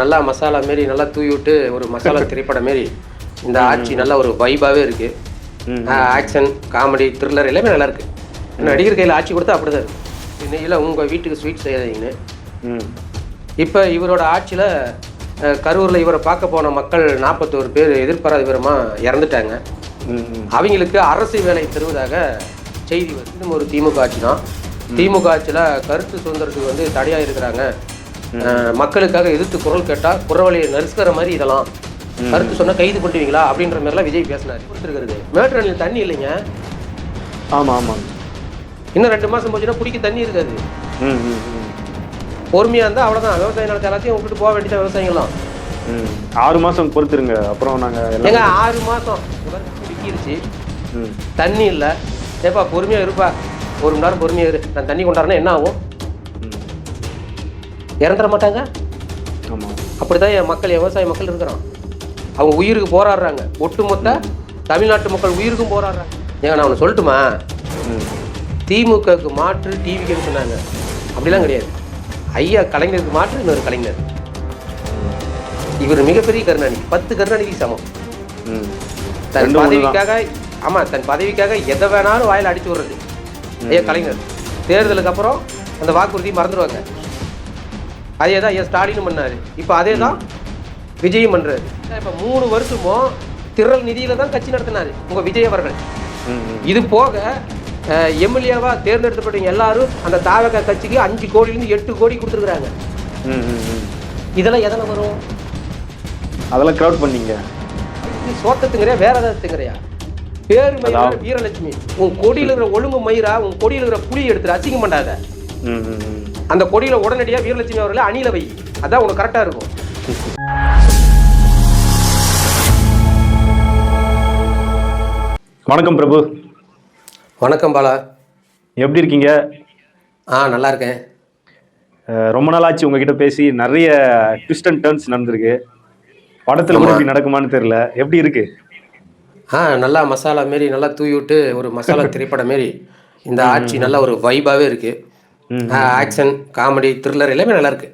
நல்லா மசாலா மாரி நல்லா தூவி விட்டு ஒரு மசாலா திரைப்படம் மாரி இந்த ஆட்சி நல்ல ஒரு வைபாகவே இருக்குது. ஆக்ஷன், காமெடி, த்ரில்லர் எல்லாமே நல்லா இருக்குது. நடிகர் கையில் ஆட்சி கொடுத்தா அப்படி தான் இருக்குது. இன்னையில் உங்கள் வீட்டுக்கு ஸ்வீட் செய்யாதீங்கன்னு. இப்போ இவரோட ஆட்சியில் கரூரில் இவரை பார்க்க போன மக்கள் 41 பேர் எதிர்பாராத விதமாக இறந்துட்டாங்க. அவங்களுக்கு அரசு வேலை தருவதாக செய்தி வருது. இன்னும் ஒரு திமுக ஆட்சி தான். திமுக ஆட்சியில் கருத்து சுதந்திரத்துக்கு வந்து தடையாக இருக்கிறாங்க. மக்களுக்காக எதிர்த்து குரல் கேட்டால் குரவழியை நறுக்கிற மாதிரி இதெல்லாம் கருத்து சொன்னால் கைது பண்ணுவீங்களா அப்படின்ற மாதிரிலாம் விஜய் பேசினார். கொடுத்துருக்கிறது மேட்டூரில் தண்ணி இல்லைங்க. ஆமாம் ஆமாம். இன்னும் 2 மாதம் போச்சுன்னா குடிக்க தண்ணி இருக்காது. பொறுமையாக இருந்தால் அவ்வளோதான். விவசாய நிலத்தை எல்லாத்தையும் விட்டுட்டு போக வேண்டியதான் விவசாயிகள்லாம். 6 மாதம் பொறுத்துருங்க. அப்புறம் நாங்கள் எங்க 6 மாதம் விற்கிருச்சு, தண்ணி இல்லை. ஏப்பா பொறுமையாக இருப்பா, 1 மணி நேரம் பொறுமையாக இரு, நான் தண்ணி கொண்டாடுறேன்னா என்ன ஆகும்? இறந்துட மாட்டாங்க. ஆமாம். அப்படிதான் என் மக்கள், விவசாய மக்கள் இருக்கிறான். அவங்க உயிருக்கு போராடுறாங்க. ஒட்டுமொத்த தமிழ்நாட்டு மக்கள் உயிருக்கும் போராடுறாங்க. ஏங்க நான் ஒன்று சொல்லட்டுமா? திமுகவுக்கு மாற்று டிவிக்குன்னு சொன்னாங்க. அப்படிலாம் கிடையாது. ஐயா கலைஞருக்கு மாற்று இன்னொரு கலைஞர். இவர் மிகப்பெரிய கருணாநிதி, 10 கருணாநிதி சமம். தன் பதவிக்காக, ஆமாம், தன் பதவிக்காக எதை வேணாலும் வாயில் அடிச்சு விடுறது ஐயா கலைஞர். தேர்தலுக்கு அப்புறம் அந்த வாக்குறுதி மறந்துடுவாங்க. அதே தான் ஐயா ஸ்டாலினும் பண்ணார். இப்போ அதே தான் விஜயும் பண்ணுறாரு. இப்போ 3 வருஷமும் திரள் நிதியில் தான் கட்சி நடத்தினார் உங்கள் விஜய் அவர்கள். இது போக எம்எல்ஏவா தேர்ந்தெடுக்கப்பட்டவங்க எல்லாரும் அந்த தாவக கட்சிக்கு 5 கோடியிலேருந்து 8 கோடி கொடுத்துருக்குறாங்க. இதெல்லாம் எதனை வரும்? அதெல்லாம் க்ரௌட் பண்ணீங்க. சோட்டத்துங்கிறியா வேற ஏதாவது திங்கிறியா? பேரு மயிரா வீரலட்சுமி. உன் கொடியில் இருக்கிற ஒழுங்கு மயிரா, உன் கொடியில் இருக்கிற புளி எடுத்துட்டு அசிங்கம் பண்ணாத. அந்த கொடியில் உடனடியாக வீரலட்சுமி அவர்களை அணில வை. அதான் உனக்கு கரெக்டாக இருக்கும். வணக்கம் பிரபு. வணக்கம் பாலா, எப்படி இருக்கீங்க? நல்லா இருக்கேன். ரொம்ப நாள் ஆச்சு உங்ககிட்ட பேசி. நிறைய ட்விஸ்ட் அண்ட் டர்ன்ஸ் நடந்திருக்கு. படத்தில் கூட இப்படி நடக்குமான்னு தெரியல. எப்படி இருக்கு? நல்லா மசாலா மாரி நல்லா தூவி விட்டு ஒரு மசாலா திரைப்படம் மாரி இந்த ஆட்சி நல்ல ஒரு வைபாகவே இருக்கு. ஆக்ஷன், காமெடி, த்ரில்லர் எல்லாமே நல்லா இருக்கு.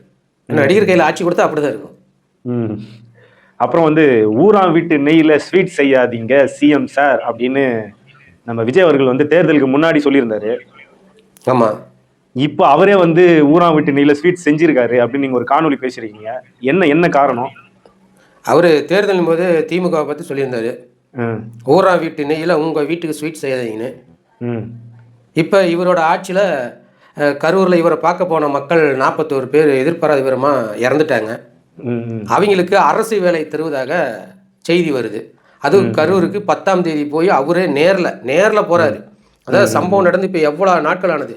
நடிகர் கையில் ஆட்சி கொடுத்தா அப்படி தான் இருக்கும். அப்புறம் வந்து ஊரா வீட்டு நெய்யில் ஸ்வீட் செய்யாதீங்க சிஎம் சார் அப்படின்னு நம்ம விஜய் அவர்கள் வந்து தேர்தலுக்கு முன்னாடி சொல்லியிருந்தாரு. ஆமாம். இப்போ அவரே வந்து ஊரா வீட்டு நெய்யில் ஸ்வீட் செஞ்சிருக்காரு அப்படின்னு நீங்கள் ஒரு காணொலி பேசுறீங்க. என்ன காரணம்? அவர் தேர்தலின் போது திமுகவை பற்றி சொல்லியிருந்தாரு. ஊரா வீட்டு நெய்யில் உங்கள் வீட்டுக்கு ஸ்வீட் செய்யாதீங்கன்னு. இப்போ இவரோட ஆட்சியில் கரூரில் இவரை பார்க்க போன மக்கள் 41 பேர் எதிர்பாராத விதமாக இறந்துட்டாங்க. அவங்களுக்கு அரசு வேலை தருவதாக செய்தி வருது. அது கரூருக்கு 10ஆம் தேதி போய் அவரே நேரில் போகிறாரு. அதாவது சம்பவம் நடந்து இப்போ எவ்வளோ நாட்கள் ஆனது.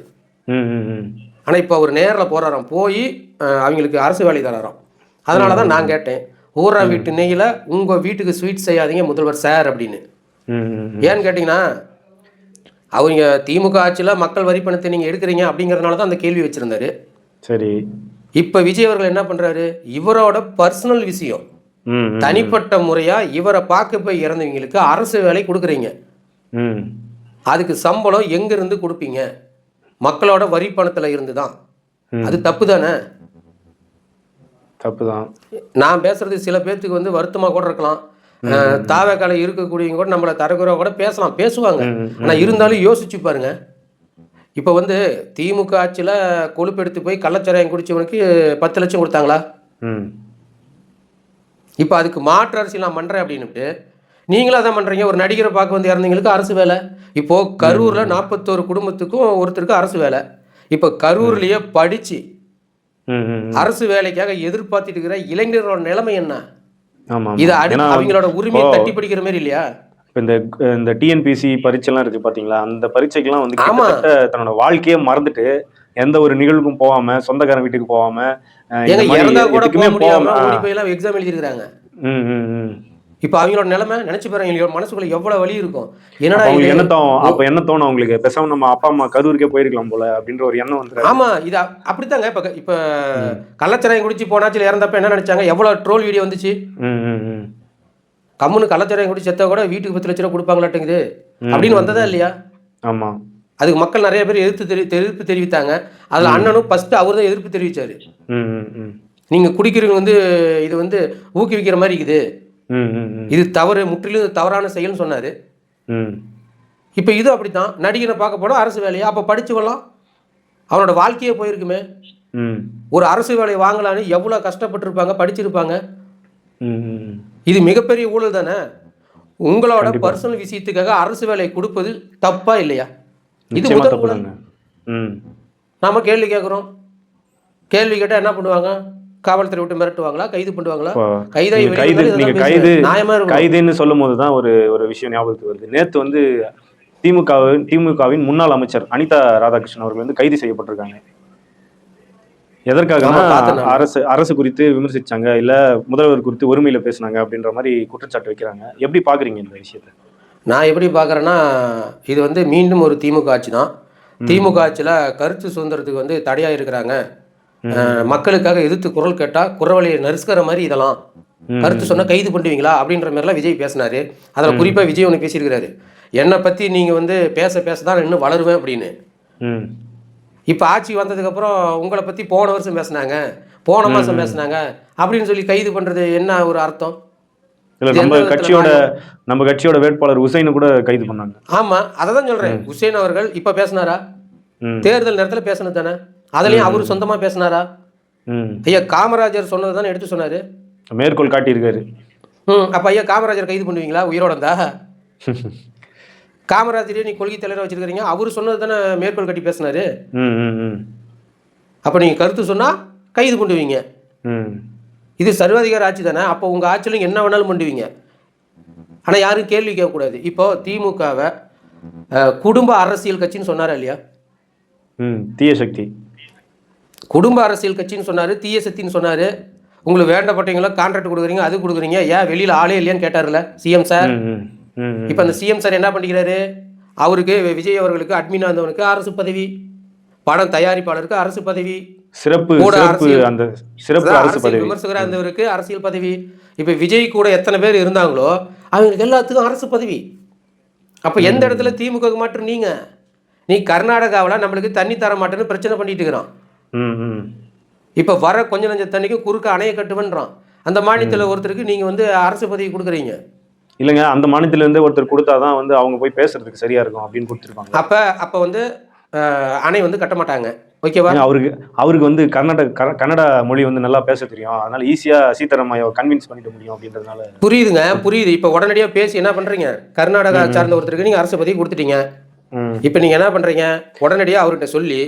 ஆனால் இப்போ அவர் நேரில் போகிறாராம். போய் அவங்களுக்கு அரசு வேலை தராராம். அதனால தான் நான் கேட்டேன், ஊரா வீட்டு நெய்யில் உங்கள் வீட்டுக்கு ஸ்வீட் செய்யாதீங்க முதல்வர் சார் அப்படின்னு. ஏன்னு கேட்டிங்கன்னா, அவங்க திமுக ஆட்சியில் மக்கள் வரி பணத்தை நீங்கள் எடுக்கிறீங்க அப்படிங்கிறதுனால தான் அந்த கேள்வி வச்சுருந்தாரு. சரி. இப்போ விஜய் அவர்கள் என்ன பண்ணுறாரு? இவரோட பர்சனல் விஷயம், தனிப்பட்ட முறையாக இவரை பார்க்க போய் இறந்தவங்களுக்கு அரசு வேலை கொடுக்குறீங்க. அதுக்கு சம்பளம் எங்கேருந்து கொடுப்பீங்க? மக்களோட வரி பணத்தில் இருந்து தான். அது தப்பு தானே? தப்பு தான். நான் பேசுறது சில பேர்த்துக்கு வந்து வருத்தமாக கூட இருக்கலாம். தாவக்கால இருக்கக்கூடியவங்க கூட நம்மளை தரக்குறையாக கூட பேசுவாங்க. ஆனால் இருந்தாலும் யோசிச்சு பாருங்க. இப்போ வந்து திமுக ஆட்சியில் கொழுப்பெடுத்து போய் கள்ளச்சாராயம் குடிச்சவனுக்கு 10 லட்சம் கொடுத்தாங்களா? இப்போ அதுக்கு மாற்று அரசியல் நான் பண்ணுறேன் அப்படின்னுட்டு நீங்களும் அதான் பண்ணுறீங்க. ஒரு நடிகரை பார்க்க வந்து இறந்தவங்களுக்கு அரசு வேலை. இப்போது கரூரில் 41 குடும்பத்துக்கும் ஒருத்தருக்கு அரசு வேலை. இப்போ கரூர்லேயே படித்து அரசு வேலைக்காக எதிர்பார்த்துட்டு இருக்கிற இளைஞர்களோட நிலைமை என்ன? இதை அவங்களோட உரிமையை தட்டி பிடிக்கிற மாதிரி இல்லையா? இந்த டிஎன்பிசி பரீட்சைலாம் இருக்கு பாத்தீங்களா? அந்த பரீட்சைக்கெல்லாம் வந்து தன்னோட வாழ்க்கையை மறந்துட்டு எந்த ஒரு நிகழ்வுக்கும் போகாம, சொந்தக்காரன் வீட்டுக்கு போகாம, எக்ஸாம் எழுதிருக்காங்க. இப்ப அவங்களோட நிலைமை நினைச்சு பாருங்க. மனசுக்குள்ள எவ்வளவு வலி இருக்கும். என்ன தோணும் அவங்களுக்கு? பேசாம நம்ம அப்பா அம்மா கரூருக்கே போயிருக்கலாம் போல அப்படின்ற ஒரு எண்ணம் வந்து. ஆமா, இது அப்படித்தாங்க. இப்ப கள்ளச்சாராயம் குடிச்சு போனாச்சுல இறந்தப்ப என்ன நினைச்சாங்க? எவ்வளவு ட்ரோல் வீடியோ வந்துச்சு. கம்முன்னு கள்ளச்சாராயம் குடிச்சு செத்தா கூட வீட்டுக்கு 10 லட்சம் ரூபா கொடுப்பாங்களாட்டுங்குது அப்படின்னு வந்ததா இல்லையா? ஆமா. அதுக்கு மக்கள் நிறைய பேர் எதிர்ப்பு தெரிவித்தாங்க. அதுல அண்ணனும் ஃபர்ஸ்ட் அவர் தான் எதிர்ப்பு தெரிவிச்சாரு. நீங்கள் குடிக்கிறவங்க வந்து இது வந்து ஊக்குவிக்கிற மாதிரி இருக்குது, இது தவறு, முற்றிலும் தவறான செயல்னு சொன்னார். இப்போ இது அப்படித்தான். நடிகனை பார்க்க போனால் அரசு வேலையா, அப்போ படிச்சுக்கலாம், அவனோட வாழ்க்கையே போயிருக்குமே. ஒரு அரசு வேலையை வாங்கலான்னு எவ்வளோ கஷ்டப்பட்டுருப்பாங்க, படிச்சிருப்பாங்க. இது மிகப்பெரிய ஊழல் தானே. உங்களோட பர்சனல் விஷயத்துக்காக அரசு வேலையை கொடுப்பது தப்பா இல்லையா? இது முதல் ஊழல். நாம கேள்வி கேட்குறோம். கேள்வி கேட்டால் என்ன பண்ணுவாங்க? காவல்துறை விட்டு மிரட்டுவாங்களா, கைது பண்ணுவாங்களா? கைதுன்னு சொல்லும் போது தான் ஒரு விஷயம் ஞாபகத்துக்கு வருது. நேற்று வந்து திமுகவின் முன்னாள் அமைச்சர் அனிதா ராதாகிருஷ்ணன் அவர்கள் வந்து கைது செய்யப்பட்டிருக்காங்க. எதற்காக அரசு குறித்து விமர்சிச்சாங்க, இல்ல முதல்வர் குறித்து ஒருமையில பேசினாங்க அப்படின்ற மாதிரி குற்றச்சாட்டு வைக்கிறாங்க. எப்படி பாக்குறீங்க இந்த விஷயத்தை? நான் எப்படி பாக்குறேன்னா, இது வந்து மீண்டும் ஒரு திமுக ஆட்சி தான். திமுக ஆட்சியில கருத்து சுதந்திரத்துக்கு வந்து தடையா இருக்கிறாங்க. மக்களுக்காக எதிர்த்து குரல் கேட்டா குரவலையை நறுசுக்கிற மாதிரி இதெல்லாம் கருத்து சொன்னா கைது பண்ணுவீங்களா அப்படின்ற மாதிரிலாம் விஜய் பேசினாரு. அதில் குறிப்பா விஜய் ஒன்று பேசியிருக்கிறாரு, என்னை பத்தி நீங்க வந்து பேச பேசதான் இன்னும் வளருவேன் அப்படின்னு. இப்போ ஆட்சி வந்ததுக்கப்புறம் உங்களை பற்றி போன வருஷம் பேசினாங்க, போன மாதம் பேசினாங்க அப்படின்னு சொல்லி கைது பண்ணுறது என்ன ஒரு அர்த்தம்? நம்ம கட்சியோட வேட்பாளர் உசைனை கூட கைது பண்ணாங்க. ஆமாம், அதை தான் சொல்கிறேன். உசைன் அவர்கள் இப்போ பேசினாரா? தேர்தல் நேரத்தில் பேசினது தானே. அதுலேயும் அவர் சொந்தமாக பேசினாரா? ஐயா காமராஜர் சொன்னது தானே எடுத்து சொன்னார், மேற்கோள் காட்டியிருக்காரு. அப்போ ஐயா காமராஜர் கைது பண்ணுவீங்களா உயிரோட இருந்தா? காமராஜரே நீ கொள்கை தலைவராக வச்சிருக்கிறீங்க, அவரு சொன்னது தானே மேற்கோள் கட்டி பேசினாரு. அப்போ நீங்கள் கருத்து சொன்னால் கைது பண்ணுவீங்க. இது சர்வாதிகார ஆட்சி தானே. அப்போ உங்கள் ஆட்சியில் என்ன வேணாலும் பண்ணுவீங்க. ஆனால் யாரும் கேள்வி கேட்கக்கூடாது. இப்போ திமுகவை குடும்ப அரசியல் கட்சின்னு சொன்னாரா இல்லையா? தீய சக்தி. குடும்ப அரசியல் கட்சின்னு சொன்னார், தீய சக்தின்னு சொன்னார். உங்களுக்கு வேண்டப்பட்டவங்களோ கான்ட்ராக்ட் கொடுக்குறீங்க, அது கொடுக்குறீங்க, ஏன் வெளியில் ஆளே இல்லையான்னு கேட்டார்ல சிஎம் சார். இப்போ அந்த சிஎம் சார் என்ன பண்ணிக்கிறாரு? அவருக்கு விஜய் அவர்களுக்கு அட்மின் வந்தவனுக்கு அரசு பதவி, படம் தயாரிப்பாளருக்கு அரசு பதவி, சிறப்பு விமர்சகராக இருந்தவருக்கு அரசியல் பதவி. இப்போ விஜய் கூட எத்தனை பேர் இருந்தாங்களோ அவங்களுக்கு எல்லாத்துக்கும் அரசு பதவி. அப்போ எந்த இடத்துல திமுக மாற்றம்? நீ கர்நாடகாவில் நம்மளுக்கு தண்ணி தர மாட்டேன்னு பிரச்சனை பண்ணிட்டு இருக்கிறான். இப்போ வர கொஞ்ச நஞ்ச தண்ணிக்கு குறுக்க அணையை கட்டுவன்றான். அந்த மாநிலத்தில் ஒருத்தருக்கு நீங்கள் வந்து அரசு பதவி கொடுக்குறீங்க. இல்லைங்க, அந்த மாநிலத்திலேருந்து ஒருத்தர் கொடுத்தாதான் வந்து அவங்க போய் பேசுறதுக்கு சரியா இருக்கும் அப்படின்னு கொடுத்துருப்பாங்க. அப்போ வந்து அணை வந்து கட்ட மாட்டாங்க. ஓகேவா? அவருக்கு வந்து கன்னட மொழி வந்து நல்லா பேச தெரியும், அதனால ஈஸியா சீதாராமையாவை கன்வின்ஸ் பண்ணிட முடியும் அப்படின்றதுனால. புரியுது. இப்போ உடனடியாக பேசி என்ன பண்றீங்க? கர்நாடகா சார்ந்த ஒருத்தருக்கு நீங்க அரசு பதவி கொடுத்துட்டீங்க. இப்போ நீங்க என்ன பண்றீங்க? உடனடியாக அவர்கிட்ட சொல்லி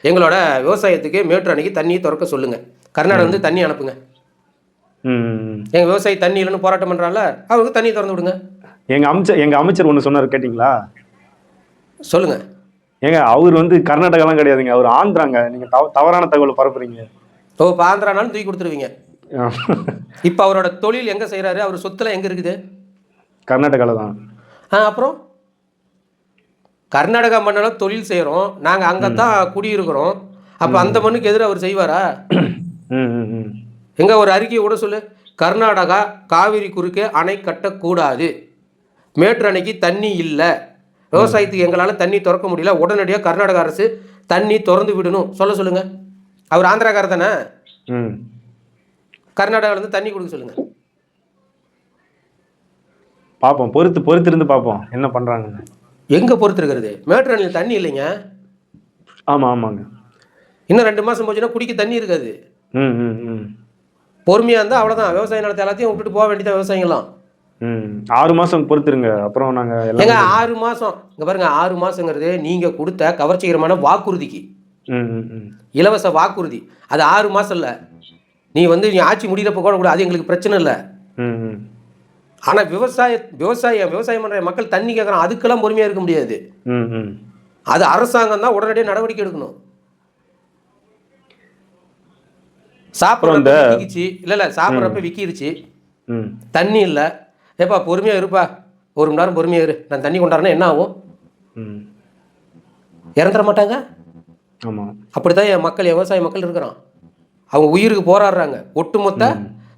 எங்களோட விவசாயத்துக்கு மேட்டூர் அணைக்கு தண்ணி திறக்க சொல்லுங்க, கர்நாடகா வந்து தண்ணி அனுப்புங்க. எங்க விவசாயி தண்ணி இல்லைன்னு போராட்டம் பண்றாங்கல்ல, அவருக்கு தண்ணி திறந்து விடுங்க. எங்க அமைச்சர் ஒன்று சொன்னார், கேட்டீங்களா? சொல்லுங்க. ஏங்க, அவர் வந்து கர்நாடகாலாம் கிடையாதுங்க, அவர் ஆந்திராங்க. நீங்க தவறான தகவல் பரப்புறீங்க. இப்போ ஆந்திரானாலும் தூக்கி கொடுத்துருவீங்க. இப்போ அவரோட தொழில் எங்க செய்யறாரு? அவர் சொத்துல எங்க இருக்குது? கர்நாடகால தான். அப்புறம் கர்நாடகா மண்ணெல்லாம் தொழில் செய்கிறோம், நாங்கள் அங்கே தான் குடியிருக்கிறோம். அப்போ அந்த மண்ணுக்கு எதிராக அவர் செய்வாரா? எங்க ஒரு அறிக்கையை கூட சொல்லு, கர்நாடகா காவிரி குறுக்கே அணை கட்டக்கூடாது, மேட்டூர் அணைக்கு தண்ணி இல்லை, விவசாயத்துக்கு எங்களால் தண்ணி திறக்க முடியல, உடனடியாக கர்நாடக அரசு தண்ணி திறந்து விடணும் சொல்லுங்க. அவர் ஆந்திராக்காரர் தானே, கர்நாடகாவிலேருந்து தண்ணி கொடுக்க சொல்லுங்க. பார்ப்போம், பொறுத்து இருந்து பார்ப்போம் என்ன பண்ணுறாங்க. எங்கே பொறுத்து இருக்கிறது? மேட்டூர் அணையில் தண்ணி இல்லைங்க. ஆமாங்க, இன்னும் 2 மாதம் போச்சுன்னா குடிக்க தண்ணி இருக்காது. பொறுமையாக இருந்தால் அவ்வளோதான், விவசாய நிலத்தை எல்லாத்தையும் விட்டுட்டு போக வேண்டியதான் விவசாயிங்களாம். 6 மாதம் பொறுத்துருங்க, அப்புறம் நாங்கள் எங்க 6 மாதம் இங்கே பாருங்க, 6 மாதங்கிறது நீங்கள் கொடுத்த கவர்ச்சிகரமான வாக்குறுதிக்கு, இலவச வாக்குறுதி. அது 6 மாதம் இல்லை. நீ ஆட்சி முடிகிறப்ப கூட அது எங்களுக்கு பிரச்சனை இல்லை. ஆனால் விவசாயம் பண்ணுற மக்கள் தண்ணி கேட்குறான், அதுக்கெல்லாம் பொறுமையாக இருக்க முடியாது. அது அரசாங்கம் தான் உடனடியாக நடவடிக்கை எடுக்கணும். சாப்பிட்றப்ப விக்கிச்சு இல்லை சாப்பிட்றப்ப விக்கிருச்சு, தண்ணி இல்லை, ஏப்பா பொறுமையாக இருப்பா, 1 மணி நேரம் பொறுமையாக இரு, நான் தண்ணி கொண்டாடுறேன்னா என்ன ஆகும்? இறந்துட மாட்டாங்க? அப்படித்தான் என் விவசாய மக்கள் இருக்கிறான். அவங்க உயிருக்கு போராடுறாங்க. ஒட்டுமொத்த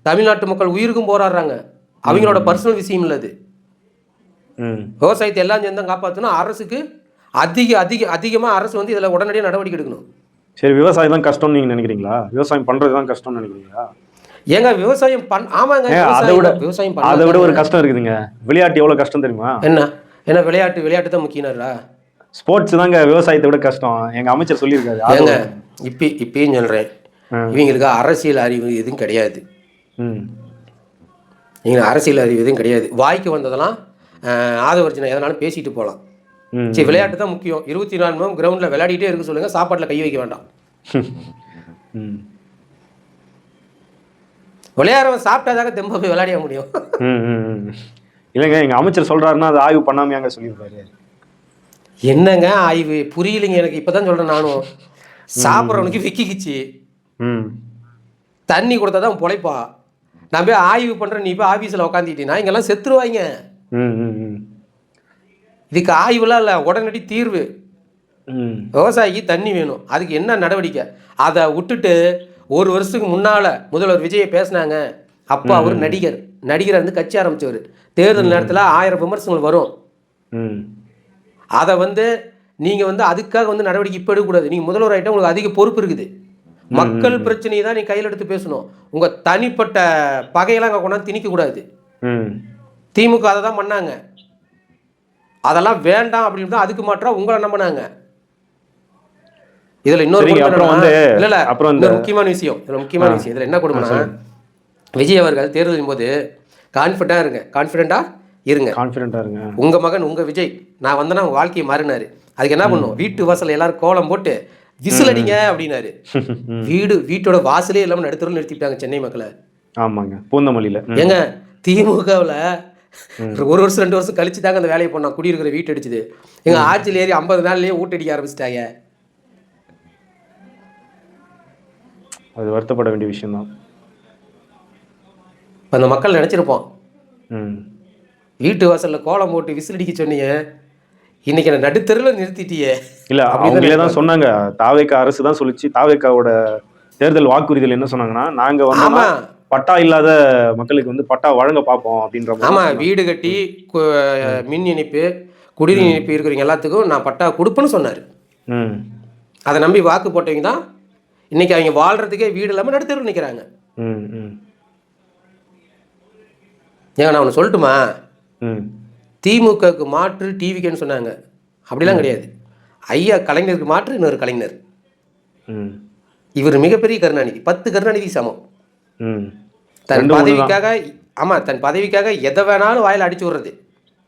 தமிழ்நாட்டு மக்கள் உயிருக்கும் போராடுறாங்க. அவங்களோட பர்சனல் விஷயம் இல்லை அது. விவசாயத்தை எல்லாம் சேர்ந்து காப்பாற்றணும். அரசுக்கு அதிகமாக அரசு இதில் உடனடியாக நடவடிக்கை எடுக்கணும். சரி, விவசாயம் தான் கஷ்டம்னு நீங்க நினைக்கிறீங்களா? விவசாயம் பண்றது தான் கஷ்டம்னு நினைக்கிறீங்களா? ஏங்க விவசாயம் ஆமாங்க, அதை விட விவசாயம் அதை விட ஒரு பண்ணாதாங்க. கஷ்டம் இருக்குதுங்க. விளையாட்டு எவ்வளவு கஷ்டம் தெரியுமா? என்ன என்ன விளையாட்டு தான் முக்கியம்னாரா? ஸ்போர்ட்ஸ் தாங்க விவசாயத்தை விட கஷ்டம். எங்க அமைச்சர் சொல்லியிருக்காரு. ஏங்க இப்பயும் சொல்றேன், இவங்களுக்கு அரசியல் அறிவு எதுவும் கிடையாது. இவங்க அரசியல் அறிவு எதுவும் கிடையாது. வாய்க்கு வந்ததெல்லாம் ஆதவர்ஜனை எதனாலும் பேசிட்டு போகலாம். சரி, விளையாட்டு தான் முக்கியம். 24 மணி நேரம் கிரவுண்டில் விளையாடிட்டே இருக்க சொல்லுங்க, சாப்பாட்டில் கை வைக்க வேண்டாம். விளையாடுறவன் சாப்பிட்டாதாங்க தெம்ப போய் விளையாட முடியும். இல்லைங்க, எங்க அமைச்சர் சொல்றாருன்னா அது ஆய்வு பண்ணாமையாங்க சொல்லியிருப்பாரு. என்னங்க ஆய்வு புரியலைங்க எனக்கு. இப்பதான் சொல்றேன் நானும். சாப்பிட்றவனுக்கு விக்கிக்கிச்சு, தண்ணி கொடுத்தா தான் பொழைப்பான். நான் போய் ஆய்வு பண்றேன், நீ போய் ஆபீஸ்ல உட்காந்துக்கிட்டீங்கன்னா இங்கெல்லாம் செத்துருவாங்க. இதுக்கு ஆய்வுலாம் இல்லை, உடனடி தீர்வு. விவசாயிக்கு தண்ணி வேணும், அதுக்கு என்ன நடவடிக்கை? அதை விட்டுட்டு ஒரு வருஷத்துக்கு முன்னால முதல்வர் விஜயை பேசினாங்க. அப்போ அவர் நடிகரை வந்து கட்சி ஆரம்பிச்சவர். தேர்தல் நேரத்தில் 1000 விமர்சனங்கள் வரும். அதை வந்து நீங்கள் வந்து அதுக்காக வந்து நடவடிக்கை இப்போ எடுக்கக்கூடாது. நீங்கள் முதல்வர் ஆகிட்டா உங்களுக்கு அதிக பொறுப்பு இருக்குது. மக்கள் பிரச்சனையை தான் நீ கையில் எடுத்து பேசணும். உங்கள் தனிப்பட்ட பகையெல்லாம் அங்கே கொண்டாந்து திணிக்கக்கூடாது. திமுக அதை தான் பண்ணாங்க. அதெல்லாம் வேண்டாம் அப்படின்னு தான் அதுக்கு மாற்றா உங்களை நம்பினாங்க. இதுல இன்னொரு முக்கியமான விஷயம் இதுல என்ன கொடுமைனா, விஜய் அவர்கள் தேர்தலின் போது கான்ஃபிடென்ட்டா இருங்க, உங்க மகன் உங்க விஜய் நான் வந்தேன்னா உங்க வாழ்க்கையை மாறினாரு. அதுக்கு என்ன பண்ணும், வீட்டு வாசல் எல்லாரும் கோலம் போட்டு விசில் அடிங்க அப்படின்னாரு. வீட்டோட வாசலே இல்லாம நடுத்தர நிறுத்திட்டாங்க சென்னை மக்களை. ஆமாங்க, பூந்தமல்லியில. ஏங்க திமுகவில் 1 வருஷம் 2 வருஷம் கழிச்சு தாங்க அந்த வேலையை பண்ணோம். குடியிருக்கிற வீட்டு அடிச்சுது. எங்க ஆட்சியில் ஏறி 50 நாள்லயே ஊட்டடிக்க ஆரம்பிச்சிட்டாங்க. அது வருத்தப்பட வேண்டிய விஷயம் தான். அந்த மக்கள் நினைச்சிருப்போம், வீட்டு வாசல்ல கோலம் போட்டு விசில் அடிக்க சொன்னீங்க, இன்னைக்கு என்ன நடுத்தெருவில் நிறுத்திட்டியே. இல்ல, அவங்களே தான் சொன்னாங்க. தாவேகா அரசு தான் சொல்லிச்சு. தாவேகாவோட தேர்தல் வாக்குறுதிகள் என்ன சொன்னாங்கன்னா, நாங்க வந்து பட்டா இல்லாத மக்களுக்கு வந்து பட்டா வழங்க பார்ப்போம் அப்படின்ற மாதிரி. ஆமா, வீடு கட்டி மின் இணைப்பு குடிநீர் இணைப்பு இருக்கிறவங்க எல்லாத்துக்கும் நான் பட்டா கொடுப்பேன்னு சொன்னாரு. அதை நம்பி வாக்கு போட்டவங்க தான் இன்னைக்கு அவங்க வாழ்றதுக்கே வீடு இல்லாமல் நடுத்தெருவில் நிற்கிறாங்க. ஏங்க நான் ஒன்று சொல்லட்டுமா, திமுகவுக்கு மாற்று டிவிக்குன்னு சொன்னாங்க. அப்படிலாம் கிடையாது. ஐயா கலைஞருக்கு மாற்று இன்னொரு கலைஞர். இவர் மிகப்பெரிய கருணாநிதி, 10 கருணாநிதி சமம். தன் பதவிக்காக எதை வேணாலும் வாயில அடிச்சு விடுறது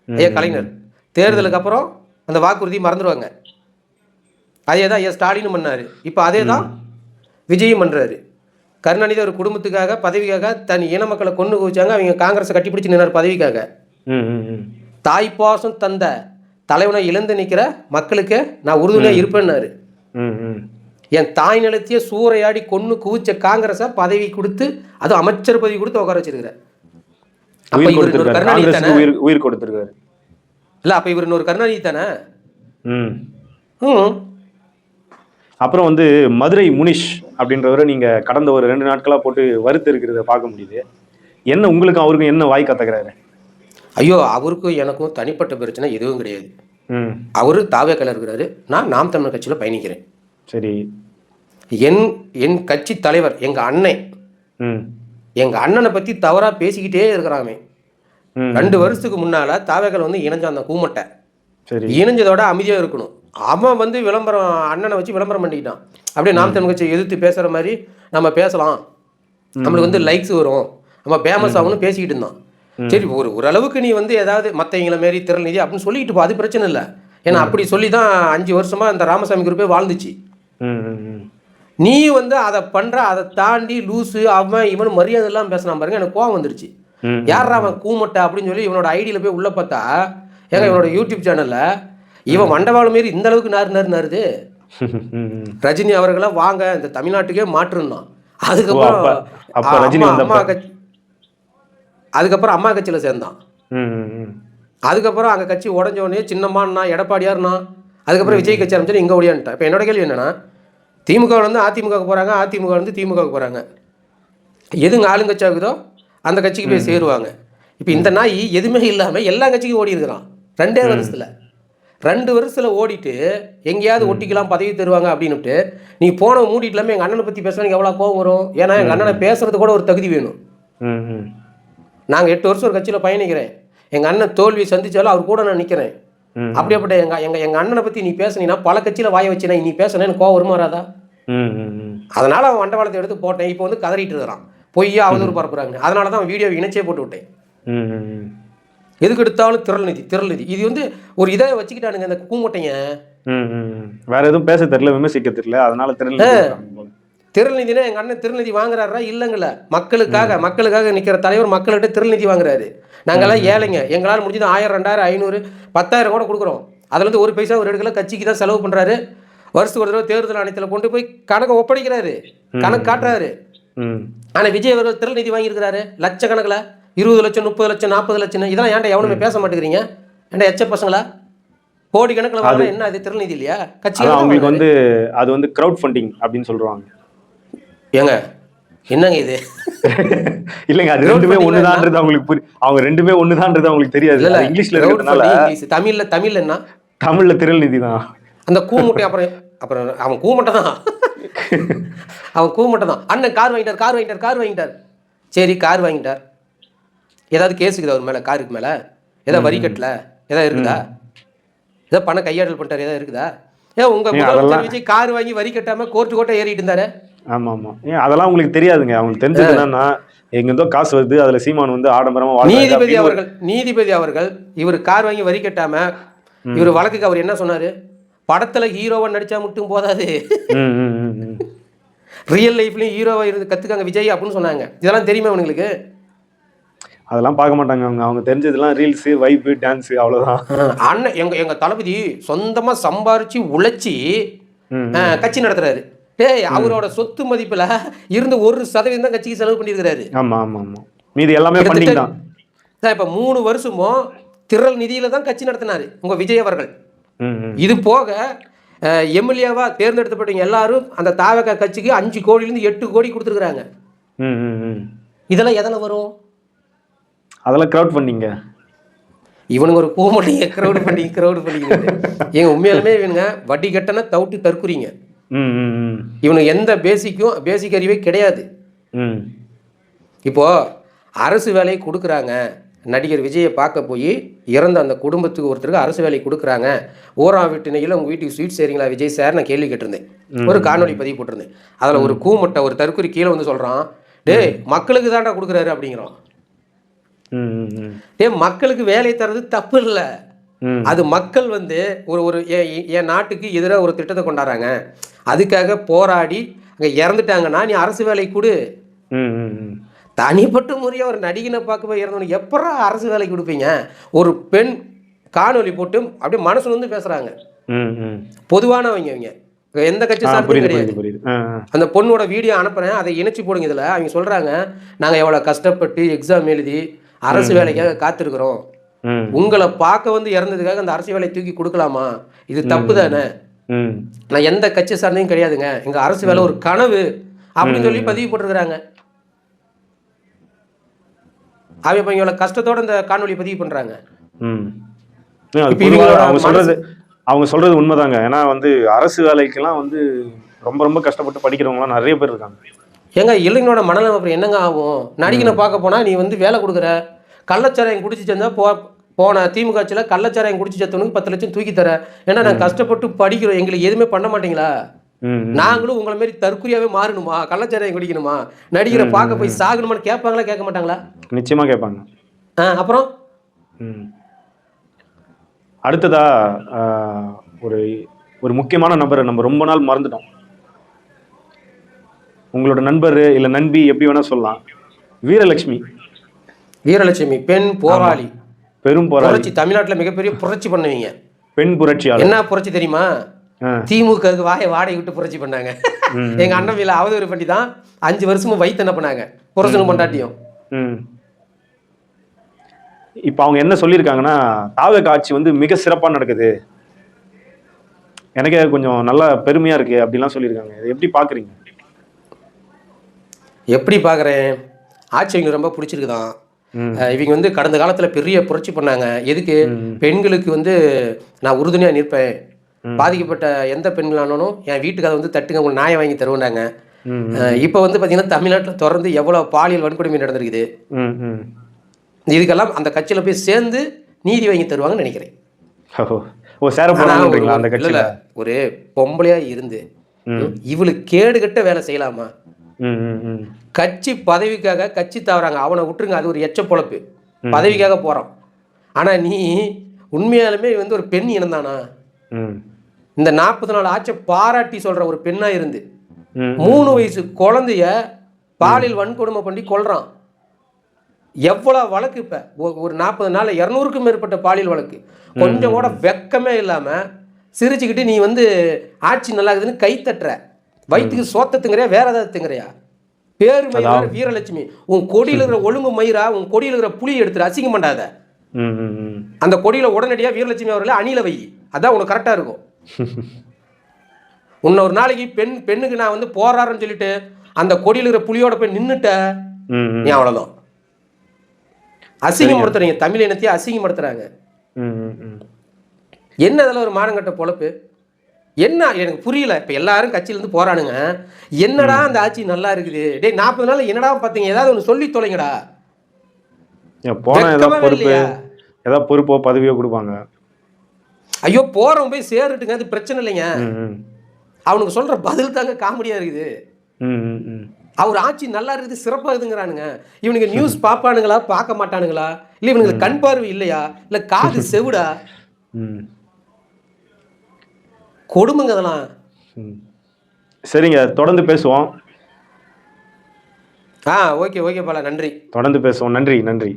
ஐயா கலைஞர். தேர்தலுக்கு அப்புறம் அந்த வாக்குறுதி மறந்துடுவாங்க. அதே தான் ஐயா ஸ்டாலினும் பண்ணாரு. இப்போ அதே தான் விஜயும் பண்றாரு. கருணாநிதி ஒரு குடும்பத்துக்காக பதவிக்காக தன் இன மக்களை கொண்டு குவிச்சாங்க. அவங்க காங்கிரஸை கட்டிப்பிடிச்சு நின்னார் பதவிக்காக. தாய்ப்பாசம் தந்த தலைவனை இழந்து நிற்கிற மக்களுக்கு நான் உறுதுணையாக இருப்பேன்னாரு. என் தாய் நிலத்தையே சூறையாடி கொண்டு குவிச்ச காங்கிரஸை பதவி கொடுத்து, அதுவும் அமைச்சர் பதவி கொடுத்து உட்கார வச்சிருக்கிறார். கருணாநிதி தானே உயிர் கொடுத்திருக்காரு. இல்ல, அப்ப இவர் இன்னொரு கருணாநிதி தானே. அப்புறம் வந்து மதுரை முனிஷ் அப்படின்றவரை நீங்க கடந்த ஒரு 2 நாட்களா போட்டு வறுத்து இருக்கிறத பார்க்க முடியுது. என்ன உங்களுக்கும் அவருக்கும் என்ன வாய் கத்துக்கிறாரு? ஐயோ, அவருக்கும் எனக்கும் தனிப்பட்ட பிரச்சனை எதுவும் கிடையாது. அவரு தாவேக்கால இருக்கிறாரு, நான் நாம் தமிழர் கட்சியில பயணிக்கிறேன். சரி, என் கட்சி தலைவர் எங்க அண்ணன், எங்க அண்ணனை பத்தி தவறா பேசிக்கிட்டே இருக்கிறாங்க. 2 வருஷத்துக்கு முன்னால தாவேக்கால வந்து இணைஞ்சான் அந்த கூமட்டை. இணைஞ்சதோட அமைதியா இருக்கணும். அவன் வந்து விளம்பரம், அண்ணனை வச்சு விளம்பரம் பண்ணிக்கிட்டான். அப்படியே நாம் தமிழ் கட்சி எதிர்த்து பேசுற மாதிரி நம்ம பேசலாம், நம்மளுக்கு வந்து லைக்ஸ் வரும், நம்ம ஃபேமஸ் ஆகணும்னு பேசிக்கிட்டு இருந்தான். சரி, ஓரளவுக்கு நீ வந்து ஏதாவது மற்றவங்கள மாரி திரள் நிதி அப்படின்னு சொல்லிக்கிட்டு போ, அது பிரச்சனை இல்லை. ஏன்னா அப்படி சொல்லி தான் 5 வருஷமா இந்த ராமசாமி குரூப்பே வாழ்ந்துச்சு. நீ வந்து அதை பண்ற, அதை தாண்டி லூசு அவன் இவனு மரியாதை எல்லாம் பேசினா பாருங்க, எனக்கு கோவம் வந்துருச்சு. யாரா அவன் கூமட்டை அப்படின்னு சொல்லி இவனோட ஐடியில போய் உள்ள பார்த்தா, ஏங்க இவனோட யூடியூப் சேனல்ல இவன் மண்டவாளம் மாரி இந்த அளவுக்கு நாருது. ரஜினி அவர்களா வாங்க இந்த தமிழ்நாட்டுக்கே மாற்றுந்தான். அதுக்கப்புறம் அம்மா கட்சியில சேர்ந்தான். அதுக்கப்புறம் அங்கே கட்சி உடஞ்சோடனே சின்னம்மான்னா எடப்பாடியார்னா, அதுக்கப்புறம் விஜய் கட்சி ஆரம்பிச்சு இங்கே ஓடியான்ட்டான். இப்போ என்னோட கேள்வி என்னன்னா, திமுகவிலேருந்து அதிமுகவுக்கு போகிறாங்க, அதிமுகவிலேருந்து திமுகவுக்கு போகிறாங்க. எதுங்க ஆளுங்கட்சி ஆகுதோ அந்த கட்சிக்கு போய் சேருவாங்க. இப்போ இந்த நாய் எதுவுமே இல்லாமல் எல்லா கட்சிக்கும் ஓடி இருக்கிறான் 2 வருஷத்தில். 2 வருஷத்துல ஓடிட்டு எங்கேயாவது ஒட்டிக்கலாம் பதவி தருவாங்க அப்படின்னுட்டு நீ போன மூடிட்டு இல்லாமல் எங்கள் அண்ணனை பற்றி பேசுனா எனக்கு எவ்வளோ கோவம் வரும். ஏன்னா எங்கள் அண்ணனை பேசுறது கூட ஒரு தகுதி வேணும். நாங்கள் 8 வருஷம் ஒரு கட்சியில் பயணிக்கிறேன். எங்கள் அண்ணன் தோல்வி சந்திச்சாலும் அவர் கூட நான் நிற்கிறேன். அப்படியாப்பட்ட எங்கள் அண்ணனை பற்றி நீ பேசுனீங்கன்னா பல கட்சியில் வாய வச்சுனா நீ பேசுனா எனக்கு கோவம் வருமா வராதா? அதனால அவன் வண்டவாளத்தை எடுத்து போட்டேன். இப்போ வந்து கதறிட்டு இருக்கிறான், பொய்யா அவதூறு பரப்புறாங்க. அதனால தான் வீடியோ இணைச்சே போட்டு விட்டேன். எதுக்கு எடுத்தாலும் திரள் நிதி இது வந்து ஒரு இதை வச்சுக்கிட்டானுங்க இந்த கூமட்டைங்க. வேற எதுவும் பேச தெரியல, விமர்சிக்க தெரியல, அதனால திரள் நிதினா எங்க அண்ணன் திரள் நிதி வாங்குறாரா? இல்லைங்கள, மக்களுக்காக நிக்கிற தலைவர் மக்கள்கிட்ட திரள் நிதி வாங்குறாரு. நாங்கெல்லாம் ஏழைங்க, எங்களால் முடிஞ்சது 1000 2000 500 10,000 கூட கொடுக்குறோம். அதுல இருந்து ஒரு பைசா ஒரு எடுக்கல, கட்சிக்கு தான் செலவு பண்றாரு. வருஷத்துக்கு ஒரு தடவை தேர்தல் ஆணையத்தில் கொண்டு போய் கணக்கை ஒப்படைக்கிறாரு, கணக்கு காட்டுறாரு. ஆனா விஜய் அவர்கள் திரள் நிதி வாங்கியிருக்கிறாரு லட்சக்கணக்கில், 20 லட்சம் 30 லட்சம் 40 லட்சம். இதெல்லாம் ஏன்டா எவனுமே பேச மாட்டேங்கிறீங்க? ஏன்டா எச்ச பசங்களா? கோடி கணக்கில் வாங்க என்ன அது திரள் நிதி இல்லையா? கட்சி அவங்களுக்கு வந்து அது வந்து கிரவுட் ஃபண்டிங் அப்படின்னு சொல்றாங்க. ஏங்க என்னங்க இது? இல்லங்க, அது ரெண்டுமே ஒண்ணுதான்றது அவங்களுக்கு புரியும். அவங்க ரெண்டுமே ஒண்ணுதான்றது அவங்களுக்கு தெரியாது. இங்கிலீஷ்ல இருக்கிறதுனால தமிழ்ல என்ன? தமிழ்ல திரள் நிதி தான். அந்த கூமுட்டை அப்புறம் அவன் கூமுட்டை தான். அண்ணன் கார் வாங்கிட்டார். சரி, கார் வாங்கிட்டார். ஏதாவது கேஸ் இருக்குதா அவர் மேல? காருக்கு மேல ஏதாவது வரி கட்டல ஏதாவது இருக்குதா? ஏதாவது பணம் கையாடல் பண்ணிட்டாரு ஏதாவது இருக்குதா? உங்க முதலமைச்சர் விஜய் கார் வாங்கி வரி கட்டாம கோர்ட்டு ஏறிட்டு இருந்தாரு. ஆமா. ஏன் அதெல்லாம் உங்களுக்கு தெரியாதுங்க. அவங்களுக்கு தெரிஞ்சது என்னன்னா, எங்கேருந்தோ காசு வருது, அதுல சீமான் வந்து ஆடம்பரமா நீதிபதி அவர்கள் இவர் கார் வாங்கி வரி கட்டாம இவர் வழக்குக்கு அவர் என்ன சொன்னாரு? படத்துல ஹீரோவா நடிச்சா மட்டும் போதாது, ரியல் லைஃப்லயும் ஹீரோவா இருந்து கத்துக்காங்க விஜய் அப்படின்னு சொன்னாங்க. இதெல்லாம் தெரியுமா உங்களுக்கு? அதெல்லாம் பார்க்க மாட்டாங்க அவங்க தெரிஞ்சதெல்லாம் ரீல்ஸ், வைப், டான்ஸ், அவ்வளவுதான். அண்ணன் எங்க தளபதி சொந்தமா சம்பாரிச்சு உழைச்சி கட்சி நடத்துறாரு. அவரோட சொத்து மதிப்புல இருந்து 1% தான் கட்சிக்கு செலவு பண்ணிருக்கிறாரு. ஆமா. மீதி எல்லாமே ஃபண்டிங் தான். இப்ப 3 வருஷமும் திரள் நிதியில தான் கட்சி நடத்தினாரு உங்க விஜய் அவர்கள். இது போக எம்எல்ஏவா தேர்ந்தெடுக்கப்பட்டவங்க எல்லாரும் அந்த தாவக கட்சிக்கு 5 கோடியிலிருந்து 8 கோடி கொடுத்துருக்காங்க. இதெல்லாம் எதனா வரும்? அதெல்லாம் கிரவுட் ஃபண்டிங்க. இவனுங்க ஒரு கூமட்டிங்க கிரவுட் ஃபண்டிங். ஏங்க உண்மையாலுமே இவனுங்க வட்டி கட்டண தவிட்டு தற்குறீங்க. இவனுக்கு எந்த பேசிக் அறிவே கிடையாது. இப்போ அரசு வேலையை கொடுக்குறாங்க, நடிகர் விஜயை பார்க்க போய் இறந்த அந்த குடும்பத்துக்கு ஒருத்தருக்கு அரசு வேலை கொடுக்குறாங்க. ஓராம் வீட்டினையில் உங்கள் வீட்டுக்கு ஸ்வீட் செய்கிறீங்களா விஜய் சார்? நான் கேள்வி கேட்டிருந்தேன், ஒரு காணொலி பதிவு போட்டிருந்தேன். அதில் ஒரு கூமட்டை ஒரு தற்குறி கீழே வந்து சொல்கிறான், மக்களுக்கு தான்டா கொடுக்குறாரு அப்படிங்கிறோம். மக்களுக்கு வேலை தர்றது தப்பு இல்லை, அது மக்கள் வந்து ஒரு என் நாட்டுக்கு எதிராக ஒரு திட்டத்தை கொண்டாடுறாங்க, அதுக்காக போராடி அங்கே இறந்துட்டாங்கன்னா நீ அரசு வேலை கொடு. தனிப்பட்ட முறையாக ஒரு நடிகனை பார்க்க போய் இறந்தவனுக்கு எப்படா அரசு வேலைக்கு கொடுப்பீங்க? ஒரு பெண் காணொலி போட்டு அப்படியே மனசுல வந்து பேசுறாங்க. பொதுவானவங்க எந்த கட்சி சார்பும் கிடையாது. அந்த பொண்ணோட வீடியோ அனுப்புறேன், அதை இணைச்சு போடுங்க. இதில் அவங்க சொல்றாங்க, நாங்கள் எவ்வளோ கஷ்டப்பட்டு எக்ஸாம் எழுதி அரசு வேலைக்காக காத்திருக்கிறோம், உங்களை பார்க்க வந்து இறந்ததுக்காக அந்த அரசு வேலை தூக்கி கொடுக்கலாமா? இது தப்பு தானே? நான் எந்த கட்சி சார்ந்தையும் கிடையாதுங்க, எங்க அரசு வேலை ஒரு கனவு அப்படின்னு சொல்லி பதிவு போட்டிருக்கிறாங்க. அவங்க இவ்வளவு கஷ்டத்தோட இந்த காணொலி பதிவு பண்றாங்க. அவங்க சொல்றது உண்மைதாங்க. ஏன்னா வந்து அரசு வேலைக்கெல்லாம் வந்து ரொம்ப ரொம்ப கஷ்டப்பட்டு படிக்கிறவங்களாம் நிறைய பேர் இருக்காங்க. ஏங்க இளைஞனோட மனநலம் அப்புறம் என்னங்க ஆகும்? நடிகனை பார்க்க போனா நீ வந்து வேலை கொடுக்குற, கள்ளச்சாராயம் குடிச்சு சேர்ந்தா போன திமுக ஆட்சியில் கள்ளச்சாராயம் குடிச்சு சேர்த்தவனுக்கு 10 லட்சம் தூக்கி தர. ஏன்னா நான் கஷ்டப்பட்டு படிக்கிறோம், எங்களுக்கு எதுவுமே பண்ண மாட்டீங்களா? நாங்களும் உங்களை மாதிரி தற்குறியாவே மாறணுமா? கள்ளச்சாராயம் குடிக்கணுமா? நடிகரை பார்க்க போய் சாகணுமான்னு கேட்பாங்களா கேட்க மாட்டாங்களா? நிச்சயமா கேட்பாங்க. அப்புறம் அடுத்ததா ஒரு முக்கியமான நபரை நம்ம ரொம்ப நாள் மறந்துட்டோம். உங்களோட நண்பர் இல்ல நண்பி எப்படி வேணா சொல்லலாம், வீரலட்சுமி பெண் போராளி, பெரும் போராளி. தமிழ்நாட்டில் மிகப்பெரிய புரட்சி பண்ணுவீங்க, பெண் புரட்சியாளர். என்ன புரட்சி தெரியுமா? திமுக வாடகை விட்டு புரட்சி பண்ணாங்க. எங்க அண்ணன் வீல அவதூறு பண்ணி தான் 5 வருஷமும் வைத்து என்ன பண்ணாங்க, புரட்சனும் கொண்டாட்டியும். இப்ப அவங்க என்ன சொல்லியிருக்காங்கன்னா, தாவேக ஆட்சி வந்து மிக சிறப்பா நடக்குது, எனக்கே கொஞ்சம் நல்லா பெருமையா இருக்கு அப்படிலாம் சொல்லியிருக்காங்க. எப்படி பாக்குறீங்க? எப்படி பார்க்குறேன், ஆட்சி எனக்கு ரொம்ப பிடிச்சிருக்குதான். இவங்க வந்து கடந்த காலத்தில் பெரிய புரட்சி பண்ணாங்க. எதுக்கு? பெண்களுக்கு வந்து நான் உறுதுணையாக நிற்பேன், பாதிக்கப்பட்ட எந்த பெண்களானாலும் என் வீட்டுக்கு அதை வந்து தட்டுங்க, உங்களுக்கு நியாயம் வாங்கி தருவேனாங்க. இப்போ வந்து பார்த்தீங்கன்னா தமிழ்நாட்டில் தொடர்ந்து எவ்வளோ பாலியல் வன்கொடுமை நடந்திருக்குது. இதுக்கெல்லாம் அந்த கட்சியில் போய் சேர்ந்து நீதி வாங்கி தருவாங்கன்னு நினைக்கிறேன். ஒரு பொம்பளையா இருந்து இவளுக்கு கேடுகட்ட வேலை செய்யலாமா? கட்சி பதவிக்காக கட்சி தவறாங்க, அவனை விட்டுருங்க, அது ஒரு எச்ச பொழப்பு, பதவிக்காக போறான். ஆனா நீ உண்மையாலுமே வந்து ஒரு பெண் இனந்தானா? இந்த 40 நாள் ஆட்சி பாராட்டி சொல்ற ஒரு பெண்ணா இருந்து 3 வயசு குழந்தைய பாலியல் வன்கொடுமை பண்ணி கொல்றான். எவ்வளவு வழக்கு? இப்ப ஒரு 40 நாள் 200க்கும் மேற்பட்ட பாலியல் வழக்கு. கொஞ்சம் கூட வெக்கமே இல்லாம சிரிச்சுக்கிட்டு நீ வந்து ஆட்சி நல்லா இருக்குதுன்னு கை தட்டுற. வயிற்றுக்கு சோத்தத்துங்கிறியா, வேற ஏதாவது திங்கிறியா? பேரு மயிர வீரலட்சுமி, உன் கொடியில் இருக்கிற ஒழுங்கு மயிரா, உன் கொடியில் இருக்கிற புளி எடுத்துரு, அசிங்கம் பண்ணாத. அந்த கொடியில உடனடியா வீரலட்சுமி அவர்களை அணில வை, அதான் உனக்கு கரெக்டா இருக்கும். உன்னை ஒரு நாளைக்கு பெண்ணுக்கு நான் வந்து போராடுறேன்னு சொல்லிட்டு அந்த கொடியில் இருக்கிற புலியோட போய் நின்னுட்ட, நீ அவ்வளவுதான். அசிங்கப்படுத்துறீங்க, தமிழ் இனத்தையே அசிங்கப்படுத்துறாங்க. என்ன அதெல்லாம் ஒரு மானங்கட்ட பொழப்பு? என்ன எனக்கு புரியல. இப்ப எல்லாரும் கட்சியிலேருந்து போறானுங்க, என்னடா அந்த ஆட்சி நல்லா இருக்குது, டேய் 40 நாள் என்னடா பார்த்தீங்க, ஏதாவது ஒன்று சொல்லி தொலைங்கடா. ஏதாவது பொறுப்போ பதவியோ கொடுப்பாங்க. ஐயோ போறவன் போய் சேருட்டுங்க, அது பிரச்சனை இல்லைங்க. அவனுக்கு சொல்ற பதில் தாங்க காமெடியா இருக்குது. அவர் ஆட்சி நல்லா இருக்குது, சிறப்பாக இருக்குங்கிறானுங்க. இவனுக்கு நியூஸ் பார்ப்பானுங்களா, பார்க்க மாட்டானுங்களா? இல்லை இவனுக்கு கண் பார்வை இல்லையா, இல்லை காது செவிடா? கொடுமைங்க அதெல்லாம். சரிங்க, தொடர்ந்து பேசுவோம். ஓகே பாலா, நன்றி. தொடர்ந்து பேசுவோம். நன்றி.